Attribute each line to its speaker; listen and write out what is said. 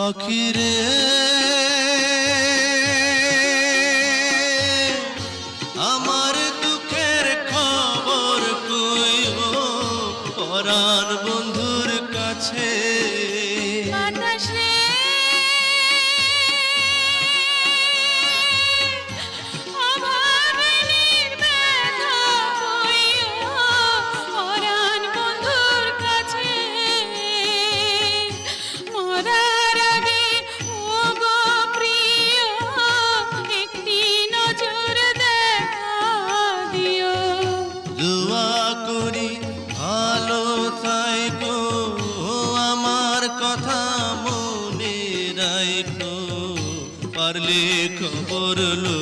Speaker 1: আখিরে আমার দুঃখের খবর কইও পরাণ বন্ধুর কাছে।
Speaker 2: বাতাস রে অভাবনীর ব্যথা কইও পরাণ বন্ধুর কাছে। মরার আগে ওগো প্রিয় একটি নজর দেখা দিও।
Speaker 1: দোয়া করি ভালো থাইকো আমার কথা মনে রাইকো পারলে খবর লো।